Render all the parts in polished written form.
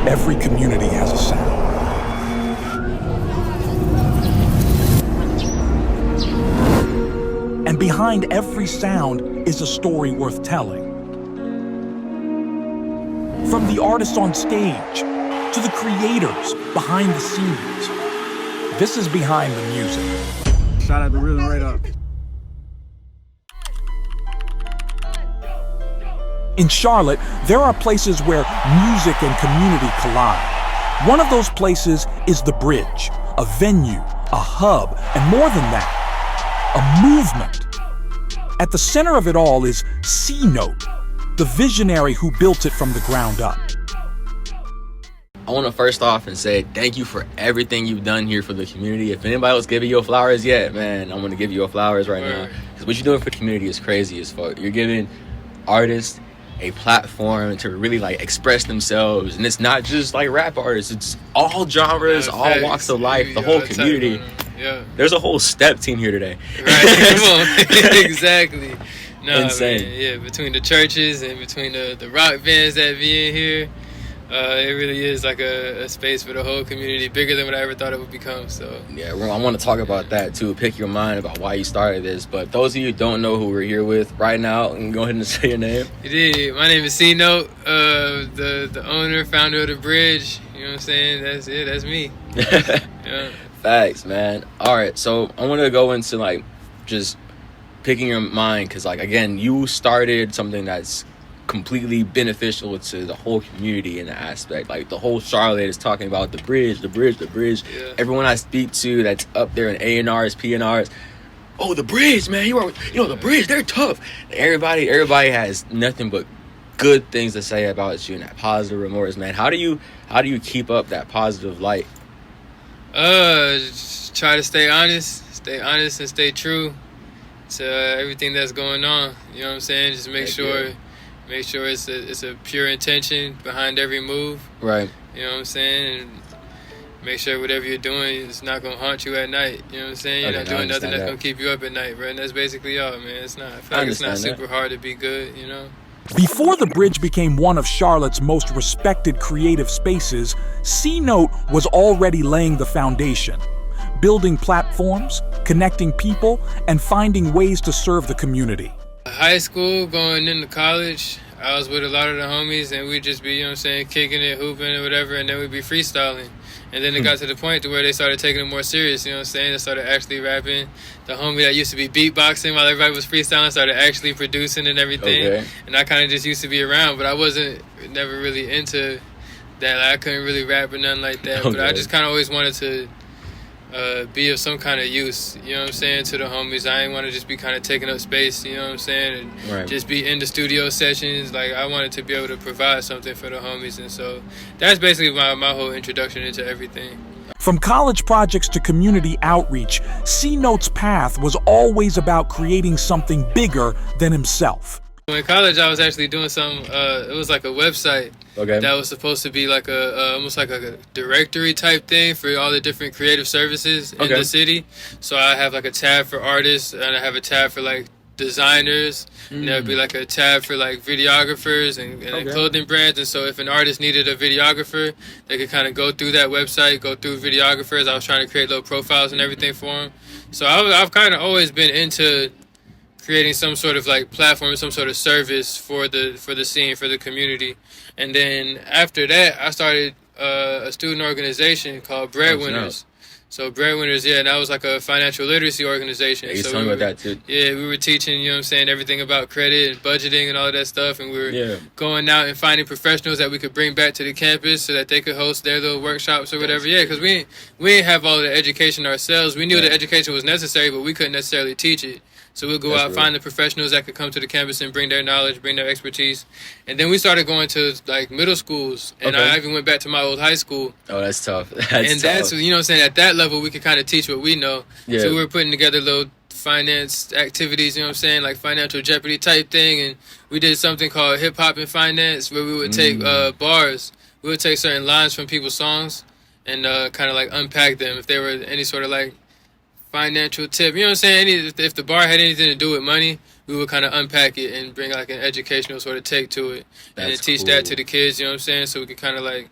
every community has a sound. And behind every sound is a story worth telling. From the artists on stage to the creators behind the scenes, this is Behind the Music. Shout out to Rhythm right up. In Charlotte, there are places where music and community collide. One of those places is the Bridge, a venue, a hub, and more than that, a movement. At the center of it all is Cnote, the visionary who built it from the ground up. I want to first off and say thank you for everything you've done here for the community. If anybody else giving you flowers yet, man, I'm going to give you flowers right now. Because what you're doing for the community is crazy as fuck. You're giving artists a platform to really like express themselves, and it's not just like rap artists, it's all genres, all walks of life, the whole community. Yeah, there's a whole step team here today. Right, come on. Exactly. No, insane. Man, yeah, between the churches and between the rock bands that be in here, it really is like a space for the whole community, bigger than what I ever thought it would become. So yeah, I want to talk about that too, pick your mind about why you started this. But those of you who don't know who we're here with right now, and go ahead and say your name. Yeah, my name is Cnote, the owner, founder of the Bridge. You know what I'm saying? That's it. That's me. Yeah. Facts, man. All right, so I want to go into like just picking your mind, because like again, you started something that's completely beneficial to the whole community in the aspect. Like the whole Charlotte is talking about the bridge. Yeah. Everyone I speak to that's up there in A&Rs, P&Rs, oh, the bridge, man, the bridge, they're tough. Everybody has nothing but good things to say about you and that positive remorse, man. How do you keep up that positive light? Just try to stay honest and stay true to everything that's going on. You know what I'm saying? Just make sure it's a pure intention behind every move. Right. You know what I'm saying? And make sure whatever you're doing is not gonna haunt you at night. You know what I'm saying? You're not doing nothing that's gonna keep you up at night, bro. And that's basically all, man. I feel like it's not super hard to be good, you know? Before the Bridge became one of Charlotte's most respected creative spaces, Cnote was already laying the foundation, building platforms, connecting people, and finding ways to serve the community. High school, going into college, I was with a lot of the homies, and we'd just be, you know what I'm saying, kicking it, hooping or whatever, and then we'd be freestyling. And then it got to the point to where they started taking it more serious, you know what I'm saying? They started actually rapping. The homie that used to be beatboxing while everybody was freestyling started actually producing and everything. Okay. And I kind of just used to be around, but I wasn't never really into that. Like, I couldn't really rap or nothing like that. Okay. But I just kind of always wanted to be of some kind of use, you know what I'm saying, to the homies. I ain't want to just be kind of taking up space, you know what I'm saying, and just be in the studio sessions. Like, I wanted to be able to provide something for the homies, and so that's basically my whole introduction into everything. From college projects to community outreach, Cnote's path was always about creating something bigger than himself. In college, I was actually doing something, it was like a website that was supposed to be like almost like a directory type thing for all the different creative services in the city. So I have like a tab for artists, and I have a tab for like designers, and there would be like a tab for like videographers and clothing brands. And so if an artist needed a videographer, they could kind of go through that website, go through videographers. I was trying to create little profiles and everything for them. So I've kind of always been into creating some sort of like platform, some sort of service for the scene, for the community. And then after that, I started a student organization called Breadwinners. So Breadwinners, and that was like a financial literacy organization. Yeah, you so told me about that too. Yeah, we were teaching, you know what I'm saying, everything about credit and budgeting and all of that stuff. And we were going out and finding professionals that we could bring back to the campus so that they could host their little workshops or whatever. Yeah, because we didn't have all the education ourselves. We knew the education was necessary, but we couldn't necessarily teach it. So we'll go out, find the professionals that could come to the campus and bring their knowledge, bring their expertise. And then we started going to like middle schools. And I even went back to my old high school. Oh, that's tough. That's, you know what I'm saying, at that level, we could kind of teach what we know. Yeah. So we were putting together little finance activities, you know what I'm saying, like financial jeopardy type thing. And we did something called hip hop and finance, where we would take bars. We would take certain lines from people's songs and kind of like unpack them if they were any sort of like financial tip, you know what I'm saying? If the bar had anything to do with money, we would kind of unpack it and bring like an educational sort of take to it, and then teach that to the kids, you know what I'm saying? So we could kind of like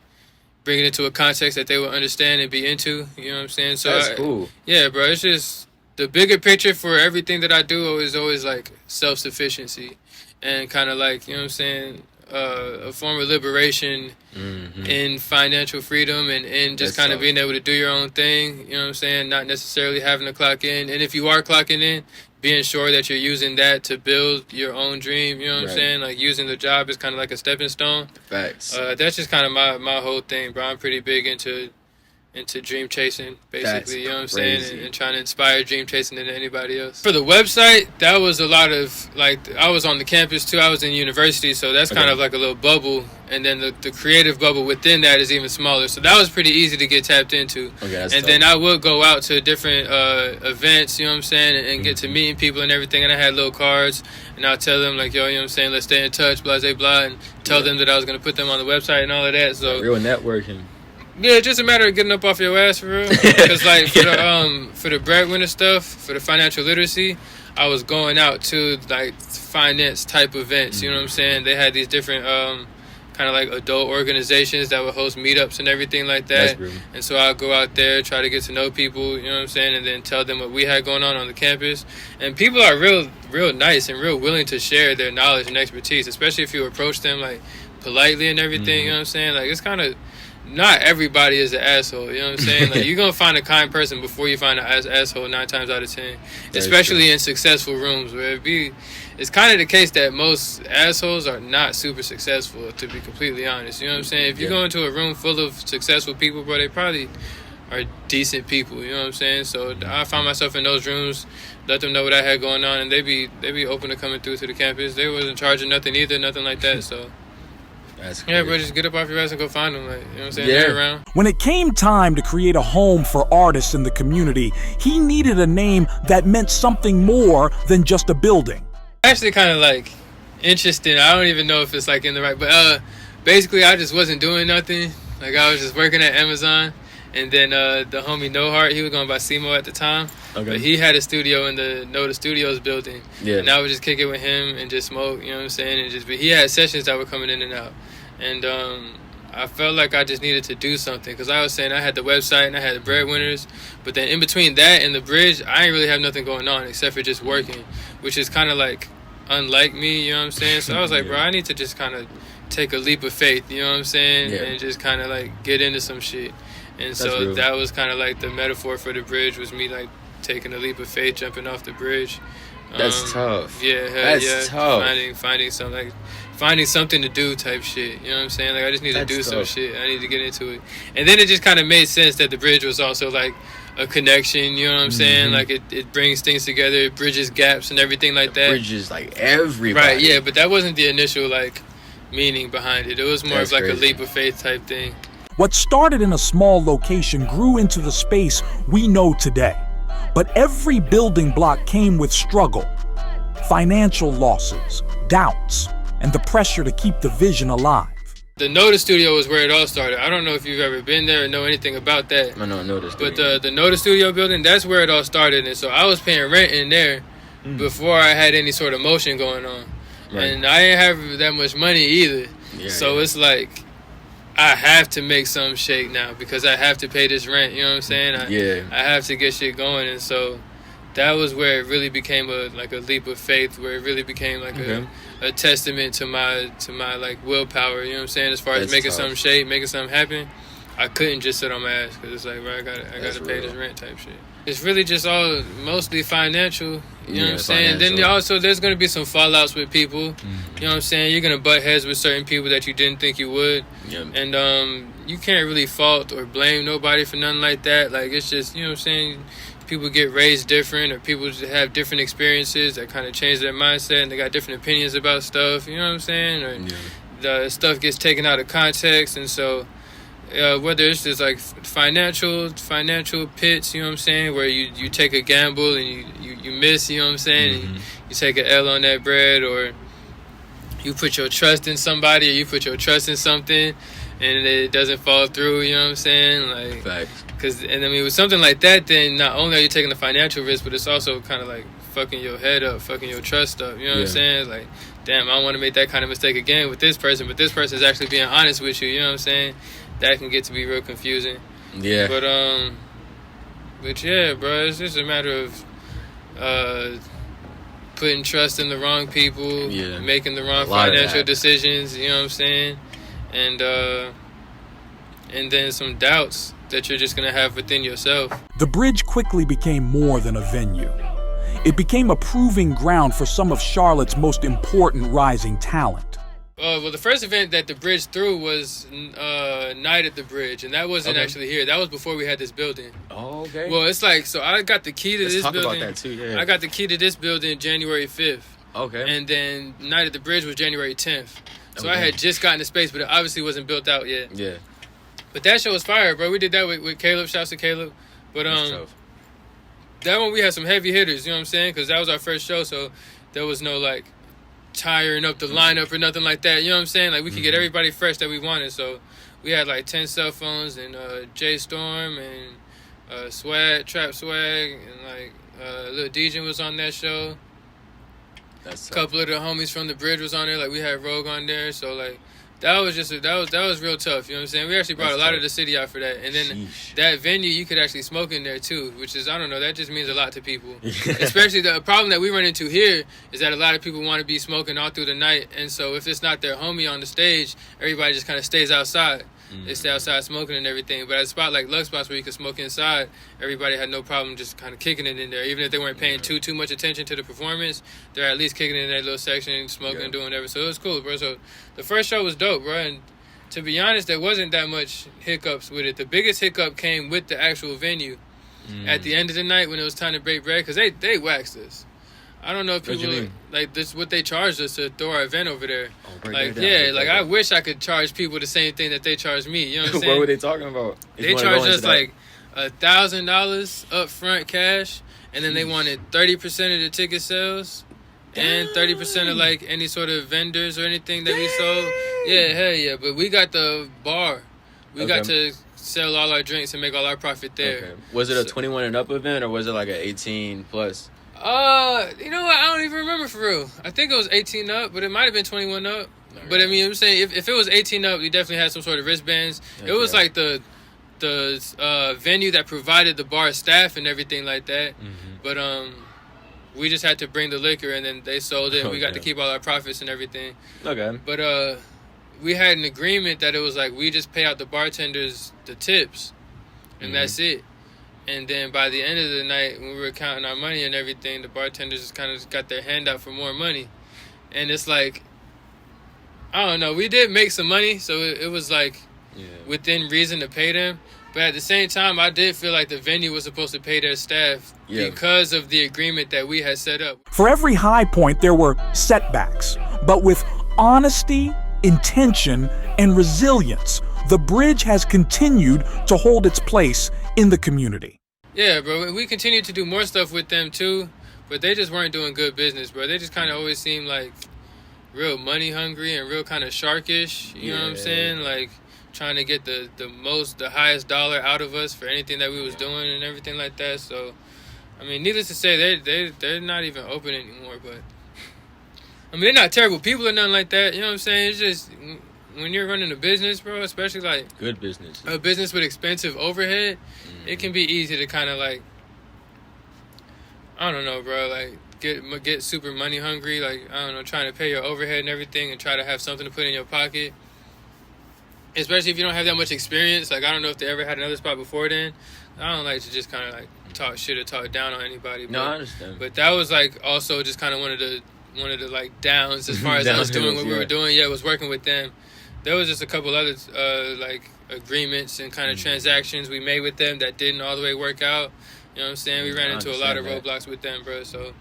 bring it into a context that they will understand and be into. You know what I'm saying? So that's cool. Yeah, bro. It's just the bigger picture for everything that I do is always like self-sufficiency and kind of like, you know what I'm saying, a form of liberation in financial freedom and just kind of being able to do your own thing. You know what I'm saying? Not necessarily having to clock in. And if you are clocking in, being sure that you're using that to build your own dream. You know what I'm saying? Like using the job is kind of like a stepping stone. Facts. That's just kind of my whole thing, bro. I'm pretty big into dream chasing, basically. You know what I'm saying? And trying to inspire dream chasing into anybody else. For the website, that was a lot of, like, I was on the campus too. I was in university, so that's kind of like a little bubble. And then the creative bubble within that is even smaller. So that was pretty easy to get tapped into. And then I would go out to different events, you know what I'm saying, and get to meeting people and everything. And I had little cards, and I'll tell them, like, yo, you know what I'm saying, let's stay in touch, blah, blah, blah, and tell them that I was going to put them on the website and all of that. So real networking. Yeah, it's just a matter of getting up off your ass for real. Because like for the breadwinner stuff, for the financial literacy, I was going out to like finance type events. You know what I'm saying? They had these different kind of like adult organizations that would host meetups and everything like that. And so I'd go out there, try to get to know people. You know what I'm saying? And then tell them what we had going on the campus. And people are real nice and real willing to share their knowledge and expertise, especially if you approach them like politely and everything. You know what I'm saying? Like it's kind of. Not everybody is an asshole, you know what I'm saying? Like, you're going to find a kind person before you find an asshole 9 times out of 10. Especially in successful rooms where it's kind of the case that most assholes are not super successful, to be completely honest. You know what I'm saying? If you go into a room full of successful people, bro, they probably are decent people, you know what I'm saying? So I found myself in those rooms, let them know what I had going on, and they be open to coming through to the campus. They wasn't charging nothing either, nothing like that, so... Yeah, bro, just get up off your ass and go find them. Like, you know what I'm saying? They're around. When it came time to create a home for artists in the community, he needed a name that meant something more than just a building. Actually, kind of like interesting. I don't even know if it's like in the right, but basically, I just wasn't doing nothing. Like I was just working at Amazon, and then the homie No Heart, he was going by Simo at the time. But he had a studio in the Cnote Studios building. And I would just kick it with him and just smoke, you know what I'm saying? But he had sessions that were coming in and out. And I felt like I just needed to do something. Because I was saying I had the website and I had the Breadwinners. But then in between that and the Bridge, I ain't really have nothing going on except for just working. Which is kind of like unlike me, you know what I'm saying? So I was like, bro, I need to just kind of take a leap of faith, you know what I'm saying? And just kind of like get into some shit. And so that was kind of like the metaphor for the Bridge was me like taking a leap of faith, jumping off the bridge. That's tough. Yeah, that's tough. Finding something to do type shit. You know what I'm saying? Like I just need to do some shit. I need to get into it. And then it just kind of made sense that the Bridge was also like a connection. You know what I'm saying? Like it brings things together. It bridges gaps and everything like that. Bridges like everybody. Right. Yeah, but that wasn't the initial like meaning behind it. It was more of like a leap of faith type thing. What started in a small location grew into the space we know today. But every building block came with struggle, financial losses, doubts, and the pressure to keep the vision alive. The Cnote Studio is where it all started. I don't know if you've ever been there or know anything about that. I know Cnote Studio. But the Cnote Studio building, that's where it all started. And so I was paying rent in there before I had any sort of motion going on. And I didn't have that much money either. So it's like, I have to make some shake now because I have to pay this rent, you know what I'm saying? I have to get shit going. And so that was where it really became a leap of faith, where it really became like a testament to my like willpower, you know what I'm saying? As far as making something shake, making something happen, I couldn't just sit on my ass because it's like, bro, I gotta pay this rent type shit. It's really just all mostly financial, you know what I'm saying? Then also there's going to be some fallouts with people, you know what I'm saying? You're going to butt heads with certain people that you didn't think you would. And you can't really fault or blame nobody for nothing like that. Like, it's just, you know what I'm saying? People get raised different, or people just have different experiences that kind of change their mindset, and they got different opinions about stuff, you know what I'm saying? Or the stuff gets taken out of context, and so whether it's just like financial pits, you know what I'm saying, where you take a gamble and you miss, you know what I'm saying, and you take an L on that bread, or you put your trust in somebody, or you put your trust in something and it doesn't fall through, you know what I'm saying? Like, facts. And I mean, with something like that, then not only are you taking the financial risk, but it's also kind of like fucking your head up, fucking your trust up, you know what I'm saying? It's like, damn, I don't want to make that kind of mistake again with this person, but this person is actually being honest with you, you know what I'm saying? that can get to be real confusing. Yeah. But yeah, bro, it's just a matter of putting trust in the wrong people, making the wrong financial decisions, you know what I'm saying? And then some doubts that you're just going to have within yourself. The Bridge quickly became more than a venue. It became a proving ground for some of Charlotte's most important rising talent. Well, the first event that the Bridge threw was Night at the Bridge, and that wasn't actually here. That was before we had this building. Oh, okay. Well, it's like, so I got the key to this building. Let's talk about that too, yeah. I got the key to this building January 5th. Okay. And then Night at the Bridge was January 10th. So I had just gotten the space, but it obviously wasn't built out yet. Yeah. But that show was fire, bro. We did that with Caleb. Shouts to Caleb. But that one we had some heavy hitters, you know what I'm saying? Because that was our first show, so there was no, like, tiring up the lineup or nothing like that. You know what I'm saying? Like, we could get everybody fresh that we wanted. So we had, like, 10 cell phones and Jay Storm and Swag, Trap Swag, and, like, Lil DJ was on that show. That's a couple of the homies from the Bridge was on there. Like, we had Rogue on there. So, like, that was real tough. You know what I'm saying? We actually brought a lot of the city out for that. And then that venue, you could actually smoke in there too, which is, I don't know, that just means a lot to people. Especially the problem that we run into here is that a lot of people want to be smoking all through the night. And so if it's not their homie on the stage, everybody just kind of stays outside. They stay outside smoking and everything. But at a spot like Lux Spots where you can smoke inside, everybody had no problem just kind of kicking it in there. Even if they weren't paying too much attention to the performance, they're at least kicking it in that little section, smoking, doing whatever. So it was cool, bro. So the first show was dope, bro. And to be honest, there wasn't that much hiccups with it. The biggest hiccup came with the actual venue at the end of the night when it was time to break bread, because they waxed us. I don't know if people like this what they charged us to throw our event over there. Like, yeah, like I wish I could charge people the same thing that they charged me. You know what I'm saying? What were they talking about? They charged us like $1,000 up front cash, and then they wanted 30% of the ticket sales and 30% of like any sort of vendors or anything that we sold. Yeah, hell yeah. But we got the bar. We got to sell all our drinks and make all our profit there. Okay. Was it a 21 and up event, or was it like an 18 plus? You know what? I don't even remember for real. I think it was 18 up, but it might have been 21 up. Right. But I mean, I'm saying if it was 18 up, we definitely had some sort of wristbands. Okay. It was like the venue that provided the bar staff and everything like that. But we just had to bring the liquor, and then they sold it. And we got to keep all our profits and everything. Okay. But we had an agreement that it was like we just pay out the bartenders the tips, and that's it. And then by the end of the night, when we were counting our money and everything, the bartenders just kind of got their hand out for more money. And it's like, I don't know, we did make some money, so it was like within reason to pay them. But at the same time, I did feel like the venue was supposed to pay their staff because of the agreement that we had set up. For every high point, there were setbacks. But with honesty, intention, and resilience, the Bridge has continued to hold its place in the community. Yeah, bro. We continued to do more stuff with them too, but they just weren't doing good business, bro. They just kind of always seemed like real money hungry and real kind of sharkish. You know what I'm saying? Like trying to get the highest dollar out of us for anything that we was doing and everything like that. So, I mean, needless to say, they're not even open anymore. But I mean, they're not terrible people or nothing like that. You know what I'm saying? It's just when you're running a business, bro, especially like good business, a business with expensive overhead, it can be easy to kind of like, I don't know, bro, like get super money hungry, like, I don't know, trying to pay your overhead and everything and try to have something to put in your pocket. Especially if you don't have that much experience. Like, I don't know if they ever had another spot before then. I don't like to just kind of like talk shit or talk down on anybody. No, I understand. But that was like also just kind of one of the like downs as far as I was doing what we were doing. Yeah, was working with them. There was just a couple other like agreements and kind of transactions we made with them that didn't all the way work out. You know what I'm saying? We ran into a lot of roadblocks with them, bro. So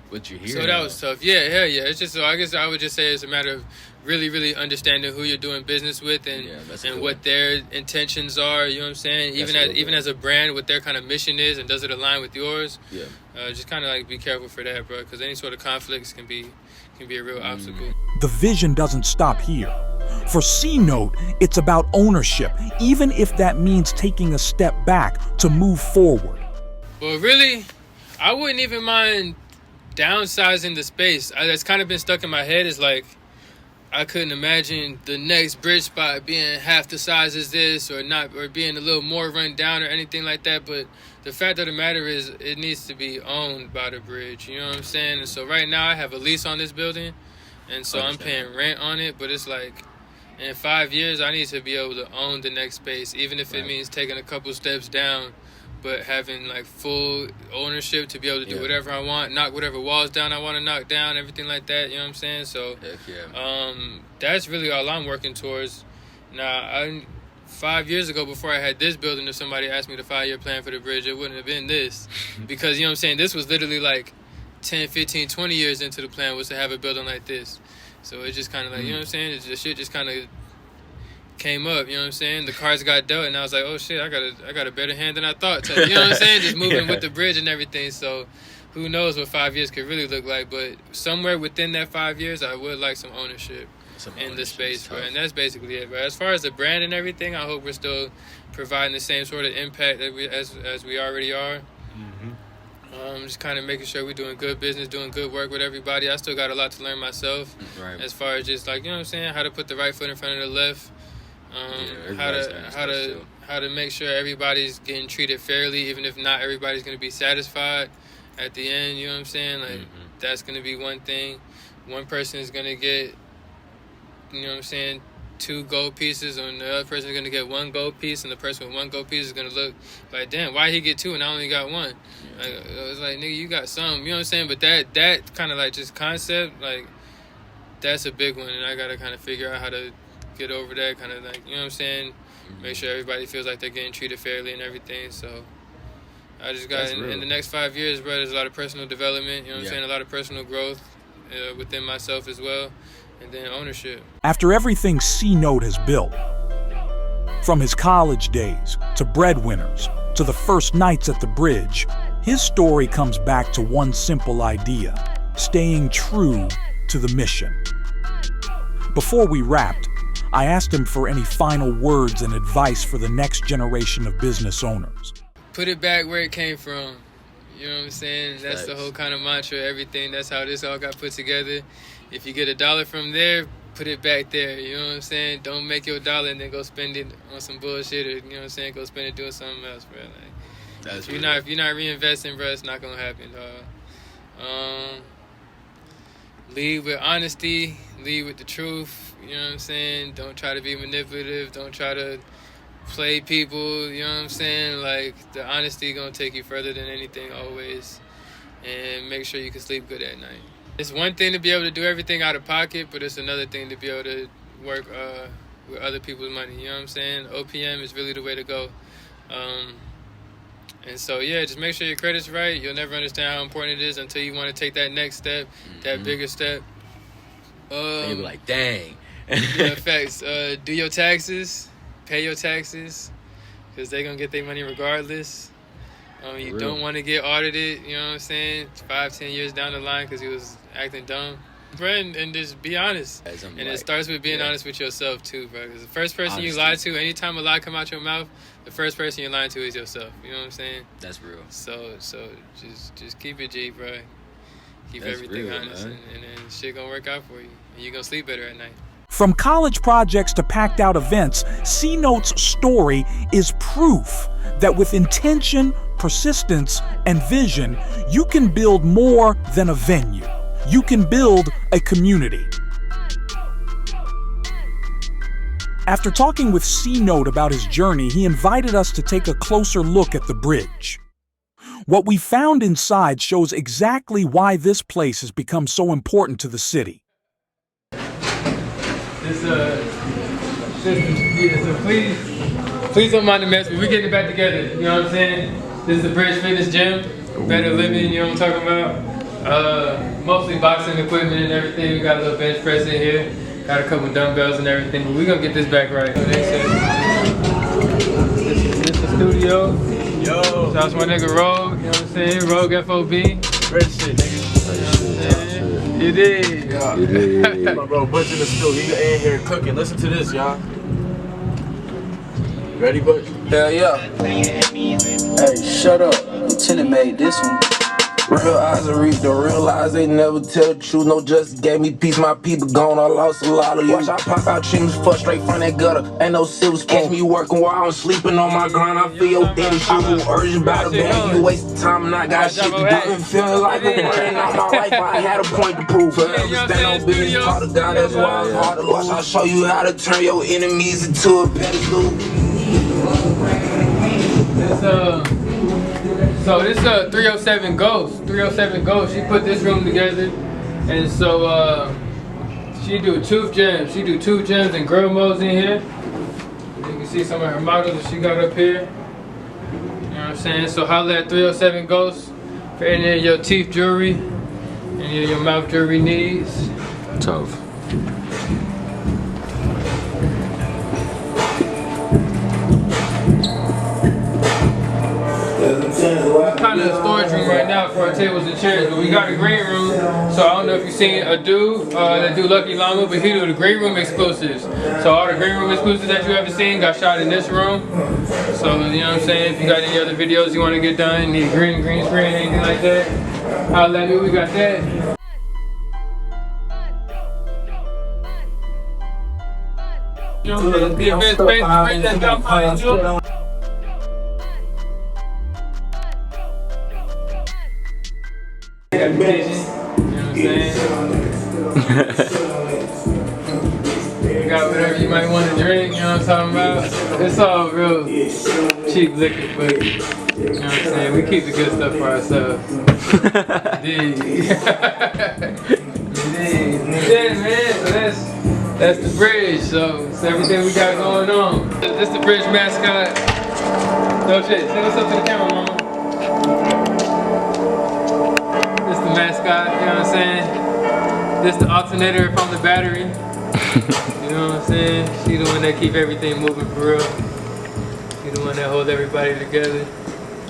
what you hear? So that was tough. Yeah, hell yeah. It's just, so I guess I would just say it's a matter of really, really understanding who you're doing business with and what their intentions are. You know what I'm saying? Even as a brand, what their kind of mission is, and does it align with yours? Yeah. Just kind of like be careful for that, bro, because any sort of conflicts can be a real obstacle. The vision doesn't stop here. For Cnote, it's about ownership, even if that means taking a step back to move forward. Well, really, I wouldn't even mind downsizing the space. That's kind of been stuck in my head is like, I couldn't imagine the next bridge spot being half the size as this, or being a little more run down or anything like that. But the fact of the matter is, it needs to be owned by the bridge. You know what I'm saying? And so right now I have a lease on this building, and so I'm paying rent on it. But it's like, in 5 years, I need to be able to own the next space, even if it means taking a couple steps down, but having like full ownership to be able to do whatever I want, knock whatever walls down I want to knock down, everything like that. You know what I'm saying? So that's really all I'm working towards. Now, 5 years ago, before I had this building, if somebody asked me the 5-year plan for the bridge, it wouldn't have been this. Because, you know what I'm saying, this was literally like 10, 15, 20 years into the plan was to have a building like this. So it just kind of like, you know what I'm saying, the shit just kind of came up, you know what I'm saying? The cards got dealt, and I was like, oh shit, I got a better hand than I thought. You know what I'm saying? Just moving with the bridge and everything. So who knows what 5 years could really look like, but somewhere within that 5 years, I would like some ownership in the space, bro. And that's basically it, bro. As far as the brand and everything, I hope we're still providing the same sort of impact that as we already are. Just kind of making sure we're doing good business, doing good work with everybody. I still got a lot to learn myself, as far as just like, you know what I'm saying, how to put the right foot in front of the left. How to make sure everybody's getting treated fairly, even if not everybody's going to be satisfied at the end. You know what I'm saying? Like that's going to be one thing. One person is going to get, you know what I'm saying, 2 gold pieces, and the other person is going to get 1 gold piece, and the person with 1 gold piece is going to look like, damn, why he get 2 and I only got 1? Like, it was like, nigga, you got some. You know what I'm saying? But that kind of like just concept, like that's a big one, and I got to kind of figure out how to get over that, kind of like, you know what I'm saying, make sure everybody feels like they're getting treated fairly and everything. So I just got in the next 5 years, bro, there's a lot of personal development, you know what I'm saying, a lot of personal growth within myself as well, and then ownership. After everything Cnote has built, from his college days to Breadwinners to the first nights at the bridge, his story comes back to one simple idea: staying true to the mission. Before we wrapped, I asked him for any final words and advice for the next generation of business owners. Put it back where it came from. You know what I'm saying? That's the whole kind of mantra, everything. That's how this all got put together. If you get $1 from there, put it back there. You know what I'm saying? Don't make your $1 and then go spend it on some bullshit, or, you know what I'm saying, go spend it doing something else, bro. Like, if you're not reinvesting, bro, it's not gonna happen, dog. Lead with honesty, lead with the truth, you know what I'm saying? Don't try to be manipulative, don't try to play people, you know what I'm saying? Like, the honesty gonna take you further than anything always. And make sure you can sleep good at night. It's one thing to be able to do everything out of pocket, but it's another thing to be able to work with other people's money, you know what I'm saying? OPM is really the way to go. And so, yeah, just make sure your credit's right. You'll never understand how important it is until you want to take that next step, that bigger step. And you'll be like, dang. Yeah, facts. Do your taxes. Pay your taxes, because they're going to get their money regardless. You don't want to get audited, you know what I'm saying, 5-10 years down the line because you was acting dumb. Bro, and just be honest. And it starts with being honest with yourself, too, bro. Because the first person you lie to, anytime a lie come out your mouth, the first person you're lying to is yourself. You know what I'm saying? That's real. So just keep it G, bro. Keep everything honest, and then shit gonna work out for you. And you're gonna sleep better at night. From college projects to packed out events, Cnote's story is proof that with intention, persistence, and vision, you can build more than a venue. You can build a community. After talking with Cnote about his journey, he invited us to take a closer look at the bridge. What we found inside shows exactly why this place has become so important to the city. So please don't mind the mess, but we're getting it back together, you know what I'm saying? This is the Bridge Fitness Gym, better living, you know what I'm talking about? Mostly boxing equipment and everything. We got a little bench press in here, got a couple dumbbells and everything, but we're gonna get this back right. This is the studio. Yo. So that's my nigga Rogue, you know what I'm saying? Rogue FOB. Great shit, nigga. You did. Yeah. You did. My bro, Butch in the studio. He in here cooking. Listen to this, y'all. Ready, Butch? Hell yeah. Hey, shut up. Lieutenant made this one. Real eyes are reach, don't realize they never tell the truth. No justice gave me peace, my people gone, I lost a lot of you. Watch I pop out chimneys, fuck straight from that gutter. Ain't no silver catch me working while I'm sleeping on my grind. I feel your daddy shit, urgent by the bag. You wasting time and I got shit to do. And feeling like I'm running out my life, I had a point to prove. Forever stand on business, taught a guy, that's why it's hard to watch. I'll show you how to turn your enemies into a pedestal. So this 307 Ghost. 307 Ghost. She put this room together, and so she do tooth gems. She do tooth gems and grill modes in here. You can see some of her models that she got up here. You know what I'm saying? So holla at 307 Ghost for any of your teeth jewelry, any of your mouth jewelry needs. Tough. Kind of a storage room right now for our tables and chairs, but we got a green room. So I don't know if you've seen a dude that do Lucky Llama, but he do the green room exclusives. So all the green room exclusives that you ever seen got shot in this room. So you know what I'm saying? If you got any other videos you want to get done, need green screen, anything like that, holla at me. We got that. You know, the event space, bring that down behind you. You know what I'm saying? You got whatever you might want to drink, you know what I'm talking about? It's all real cheap liquor, but you know what I'm saying? We keep the good stuff for ourselves. Yeah, man, so that's the Bridge, so it's everything we got going on. This the Bridge mascot. No shit, say what's up to the camera, mama. This the mascot, you know what I'm saying? This the alternator from the battery. You know what I'm saying? She the one that keep everything moving for real. She the one that hold everybody together.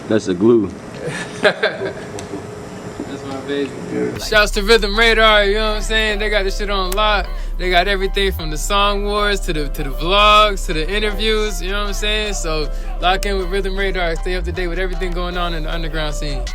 That's the glue. That's my baby. Shouts to Rhythm Radar, you know what I'm saying? They got this shit on lock. They got everything from the song wars to the vlogs to the interviews, you know what I'm saying? So lock in with Rhythm Radar, stay up to date with everything going on in the underground scene.